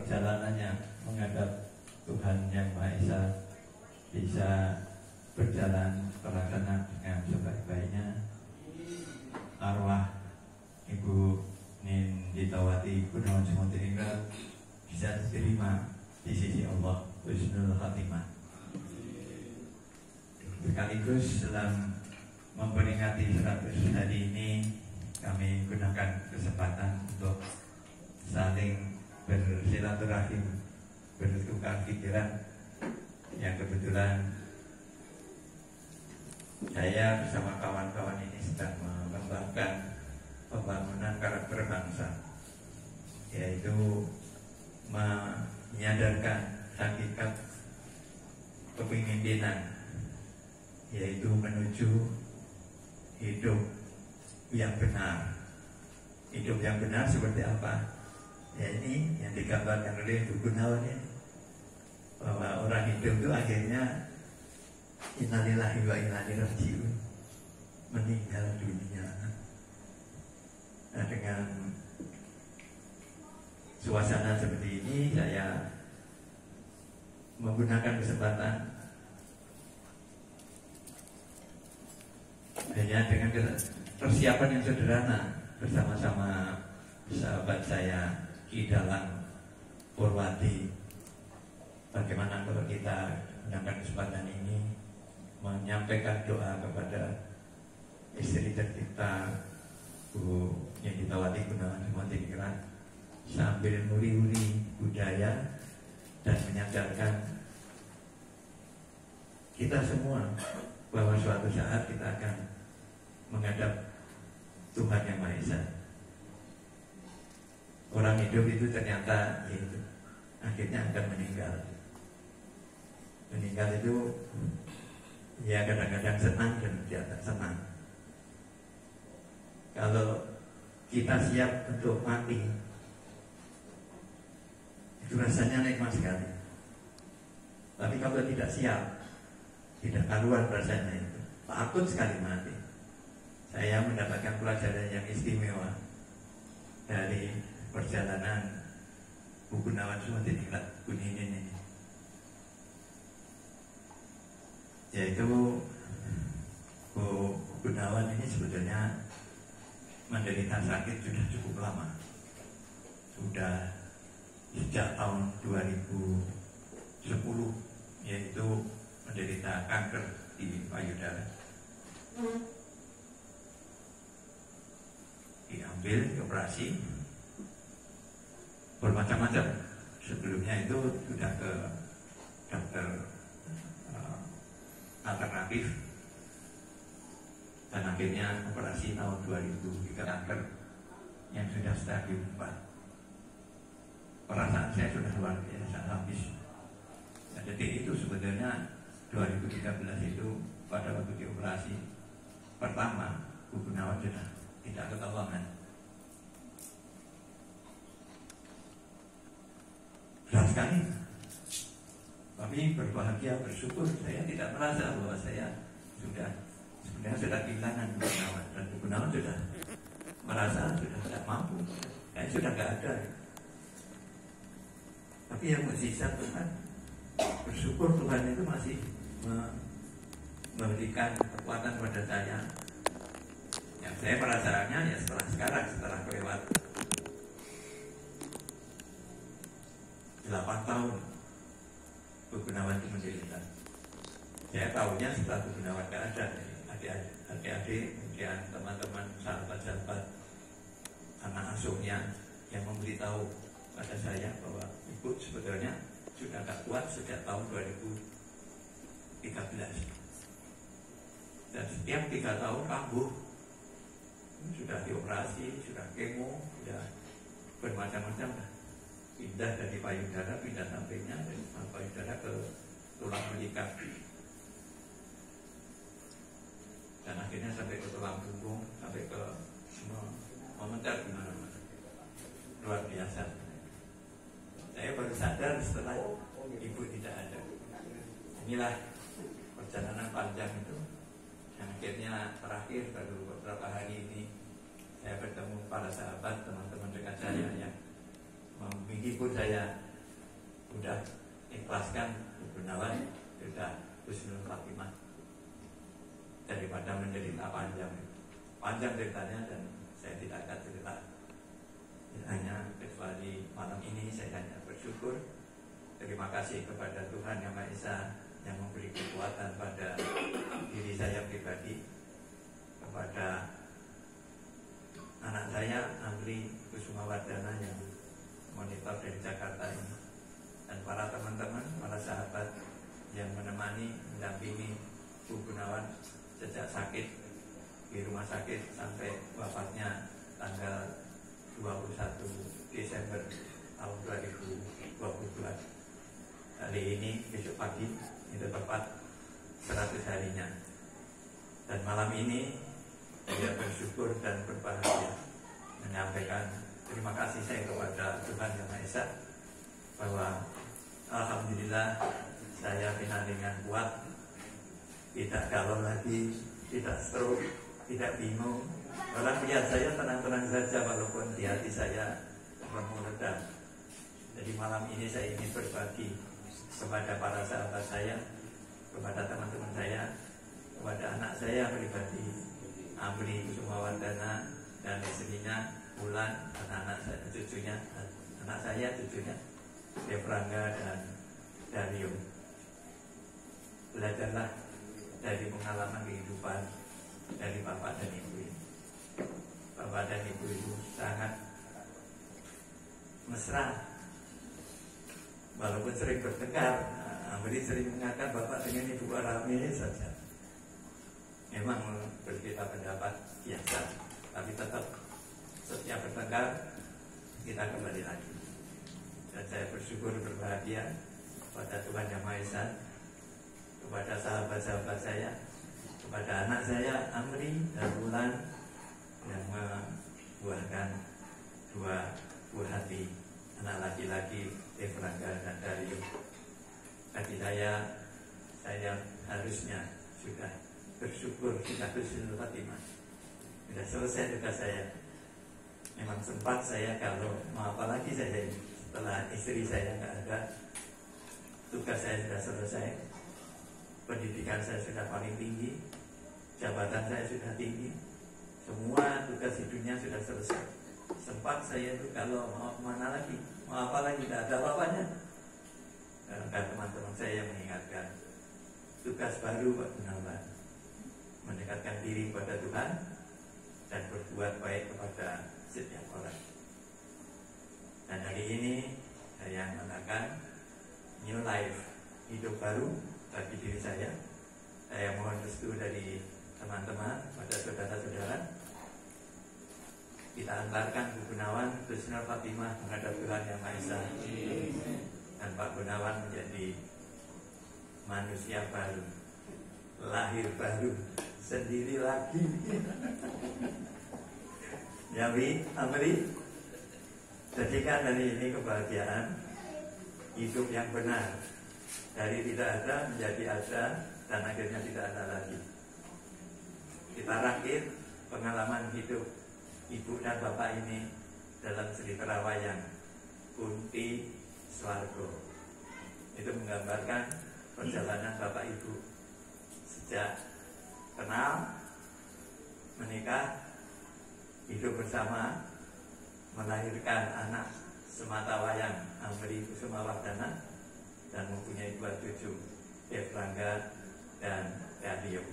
perjalanannya menghadap Tuhan Yang Maha Esa bisa berjalan terlaksana dengan sebaik-baiknya. Arwah Ibu Ninditawati Gunawan Sumontingrat bisa diterima di sisi Allah husnul khatimah. Sekaligus dalam memperingati 100 hari ini, kami gunakan kesempatan untuk saling bersilaturahim, bertukar pikiran. Yang kebetulan saya bersama kawan-kawan ini sedang mengembangkan pembangunan karakter bangsa, yaitu menyadarkan hakikat kepemimpinan, yaitu menuju hidup yang benar. Hidup yang benar seperti apa? Ya ini yang digambarkan oleh Bu Gunawan ini, bahwa orang hidup itu akhirnya innalillahi wa inna ilaihi raji'un, meninggal dunia. Nah, dengan suasana seperti ini, saya menggunakan kesempatan hanya dengan persiapan yang sederhana bersama-sama sahabat saya Ki Dalang Purwati. Bagaimana kalau kita menggunakan kesempatan ini menyampaikan doa kepada istri tercinta Bu Ninditawati Gunawan Sumontingrat sambil nguri-nguri budaya dan menyadarkan kita semua bahwa suatu saat kita akan menghadap Tuhan Yang Maha Esa. Orang hidup itu ternyata yaitu akhirnya akan meninggal. Meninggal itu ya kadang-kadang senang dan tidak senang. Kalau kita siap untuk mati, itu rasanya nikmat sekali. Tapi kalau tidak siap, tidak karuan rasanya itu, takut sekali mati. Saya mendapatkan pelajaran yang istimewa dari perjalanan Bu Gunawan Sumontingrat Kuninin ini, yaitu Bu Gunawan ini sebetulnya menderita sakit sudah cukup lama, sudah sejak tahun 2010, yaitu menderita kanker di payudara. Diambil, dioperasi bermacam-macam. Sebelumnya itu sudah ke dokter alternatif, dan akhirnya operasi tahun 2003 kanker yang sudah stadium 4. Perasaan saya sudah luar biasa habis. Nah, detik itu sebetulnya 2013 itu pada waktu dioperasi pertama, Bu Gunawan sudah tidak ketahuan. Berat sekali. Tapi berbahagia, bersyukur, saya tidak merasa bahwa saya sudah kehilangan Bu Gunawan, dan Bu Gunawan sudah merasa sudah tidak mampu, saya sudah tidak ada. Tapi yang mukjizat Tuhan, bersyukur Tuhan itu masih memberikan kekuatan pada saya. Yang saya merasakannya ya setelah kelewat 8 tahun Bu Gunawan itu menderita. Saya tahunya setelah Bu Gunawan tidak ada, adik-adik, kemudian teman-teman, sahabat-sahabat, anak asuhnya yang memberitahu pada saya bahwa ibu sebetulnya sudah tak kuat sejak tahun 2013, dan setiap 3 tahun kambuh. Sudah dioperasi, sudah kemo, sudah bermacam-macam, pindah dari payudara, pindah sampingnya dari payudara ke tulang belikat, dan akhirnya sampai ke tulang punggung, sampai ke memencar di mana-mana. Luar biasa. Saya baru sadar setelah ibu tidak ada. Inilah perjalanan panjang itu, yang akhirnya terakhir baru beberapa hari ini saya bertemu para sahabat, teman-teman dekat saya yang menghibur saya udah ikhlaskan Gunawan sudah husnul khatimah daripada menderita panjang ceritanya, dan saya tidak akan cerita. Hanya kecuali malam ini saya hanya bersyukur, terima kasih kepada Tuhan Yang Maha Esa yang memberi kekuatan pada diri saya pribadi, kepada anak saya Amri Kusumawardana yang monitor dari Jakarta ini, dan para teman-teman, para sahabat yang menemani, mendampingi Bu Gunawan sejak sakit di rumah sakit sampai wafatnya tanggal 21 Desember tahun 2022. Hari ini, besok pagi, itu tepat 100 harinya. Dan malam ini saya bersyukur dan berbahagia menyampaikan terima kasih saya kepada Tuhan Yang Maha Esa, bahwa alhamdulillah saya dengan kuat, tidak galau lagi, tidak stroke, tidak bingung. Orang lihat saya tenang-tenang saja walaupun di hati saya meredah. Jadi malam ini saya ingin berbagi kepada para sahabat saya, kepada teman-teman saya, kepada anak saya pribadi Amri Kusumawardana dan istrinya Bulan, dan anak saya, cucunya, anak saya cucunya Devrangga dan Dario. Belajarlah dari pengalaman kehidupan dari Bapak dan Ibu ini. Bapak dan Ibu itu sangat mesra, walaupun sering bertengkar. Amri sering mengatakan Bapak dengan Ibu rame saja. Memang berbeda pendapat biasa, tapi tetap setiap bertengkar kita kembali lagi. Dan saya bersyukur, berbahagia kepada Tuhan Yang Maha Esa, kepada sahabat-sahabat saya, kepada anak saya Amri dan Bulan yang membuahkan 2 buah hati, anak laki-laki Devrangga dan Dario. Bagi saya harusnya sudah bersyukur, sudah husnul khatimah, sudah selesai tugas saya. Memang sempat saya kalau mau apa lagi saya setelah istri saya nggak ada, tugas saya sudah selesai, pendidikan saya sudah paling tinggi, jabatan saya sudah tinggi, semua tugas hidupnya sudah selesai. Sempat saya itu kalau mau kemana lagi, mau apa lagi, tidak ada apa-apanya. Dan teman-teman saya yang mengingatkan, tugas baru Pak Gunawan, mendekatkan diri kepada Tuhan dan berbuat baik kepada setiap orang. Dan hari ini saya mengatakan new life, hidup baru bagi diri saya. Saya mohon restu dari teman-teman, pada saudara-saudara, kita antarkan Bu Gunawan husnul khatimah menghadap Tuhan Yang Maha Esa, dan Pak Gunawan menjadi manusia baru, lahir baru, sendiri lagi. Ya Wi, Amri, jadikan hari ini kebahagiaan, hidup yang benar, dari tidak ada menjadi ada, dan akhirnya tidak ada lagi. Kita rakit pengalaman hidup Ibu dan Bapak ini dalam cerita wayang Kunti Swargo. Itu menggambarkan perjalanan Bapak Ibu sejak kenal, menikah, hidup bersama, melahirkan anak semata wayang Amri Kusumawardana, dan mempunyai 2 cucu, Devrangga dan Dario.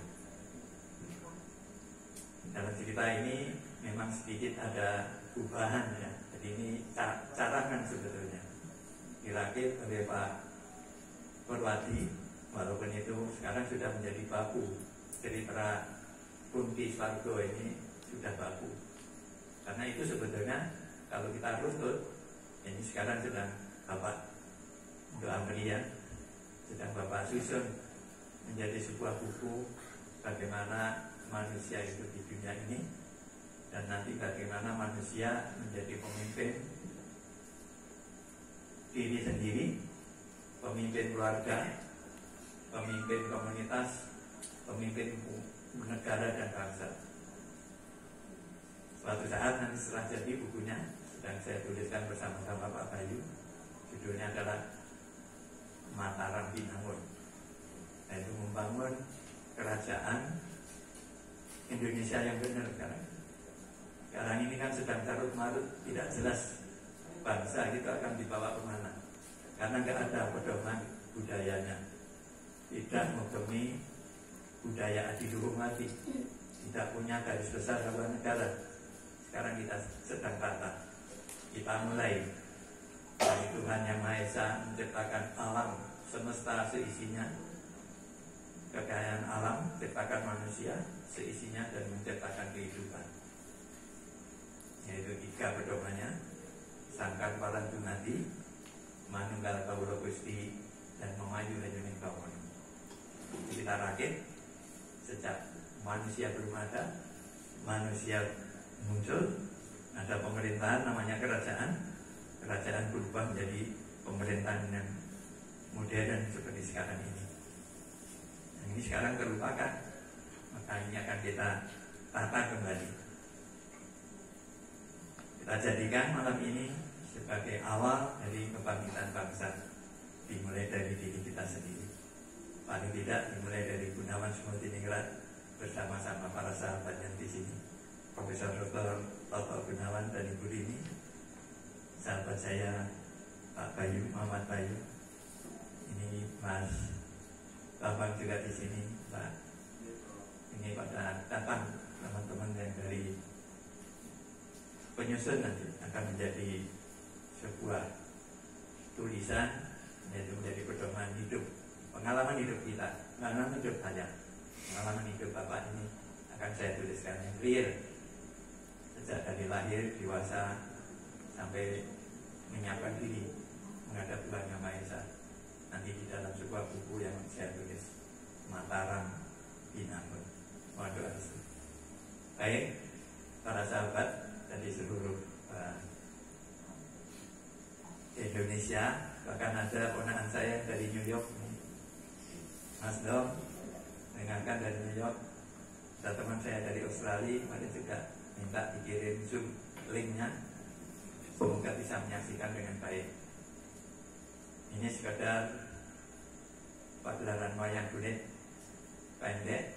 Dalam cerita ini memang sedikit ada perubahan ya. Jadi ini carangan sebetulnya dirakit oleh Pak Purwadi, walaupun itu sekarang sudah menjadi baku. Cerita Kunti Swargo ini sudah baku, karena itu sebetulnya kalau kita runut, ini sekarang sedang Bapak untuk Amri ya, sedang Bapak susun menjadi sebuah buku bagaimana manusia itu di dunia ini, dan nanti bagaimana manusia menjadi pemimpin diri sendiri, pemimpin keluarga, pemimpin komunitas, pemimpin negara dan bangsa. Suatu saat nanti setelah jadi bukunya sedang saya tuliskan bersama-sama Pak Bayu, judulnya adalah Indonesia yang benar sekarang. Sekarang ini kan sedang carut marut, tidak jelas bangsa itu akan dibawa kemana, karena nggak ada pedoman budayanya, tidak mempunyai budaya adiluhung lagi, tidak punya garis besar haluan negara. Sekarang kita sedang tata, kita mulai dari Tuhan Yang Maha Esa menciptakan alam semesta seisinya, kekayaan alam, menciptakan manusia seisinya dan menciptakan kehidupan. Yaitu 3 pedomannya: sangkan paran dumati, manunggal kawula Gusti, dan memayu hajuning kawan. Kita rakit sejak manusia belum ada, manusia muncul, ada pemerintahan namanya kerajaan. Kerajaan berubah menjadi pemerintahan yang modern seperti sekarang ini. Yang ini sekarang terlupakan, maka ini akan kita tata kembali. Kita jadikan malam ini sebagai awal dari kebangkitan bangsa, dimulai dari diri kita sendiri. Paling tidak dimulai dari Gunawan Sumodiningrat bersama-sama para sahabat yang di sini, Profesor Dr. Toto Gunawan dan Ibu Rini, sahabat saya Pak Bayu, Muhammad Bayu, ini Mas Bambang juga di sini, Pak. Ini pada datang teman-teman yang dari penyusun nanti akan menjadi sebuah tulisan, yaitu menjadi pedoman hidup, pengalaman hidup kita, pengalaman hidup saya, pengalaman hidup Bapak ini akan saya tuliskan yang real, sejak dari lahir, dewasa, sampai menyiapkan diri menghadap Tuhan Yang Maha Esa. Nanti di dalam sebuah buku yang saya tulis, Mataram Binangun. Mohon doa restu. Baik, para sahabat dari seluruh Indonesia, bahkan ada ponakan saya dari New York, Mas Dom, dengarkan dari New York. Ada teman saya dari Australia, kemarin juga minta dikirim Zoom linknya, semoga bisa menyaksikan dengan baik. Ini sekadar pagelaran wayang kulit pendek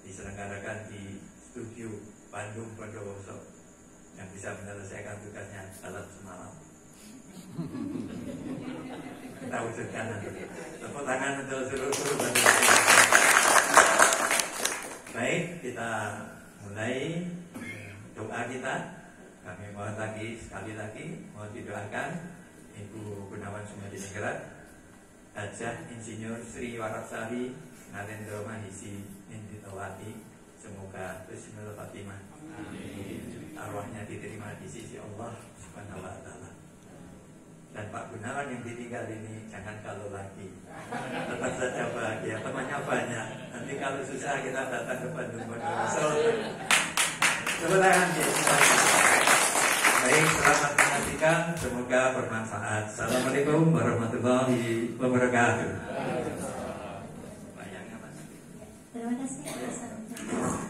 diselenggarakan di studio Bandung Bondowoso, yang bisa menyelesaikan tugasnya dalam semalam. Kita wujudkan nanti. Tepuk tangan untuk seluruh Bandung. Baik, kita mulai doa kita. Kami mohon lagi, sekali lagi mohon didoakan Ibu Gunawan Sumodiningrat, Hajah Insinyur Sri Warapsari Narendra Mahisi Ninditawati, semoga Husnul Fatimah. Arwahnya diterima di sisi Allah Subhanahu wa Ta'ala. Dan Pak Gunawan yang ditinggal ini jangan kalau lagi, tetap saja bahagia, temannya banyak. Nanti kalau susah kita datang ke Bandung Bondowoso. Tepuk tangan kita. Baik, selamat menyaksikan, semoga bermanfaat. Assalamualaikum warahmatullahi wabarakatuh. Terima kasih atas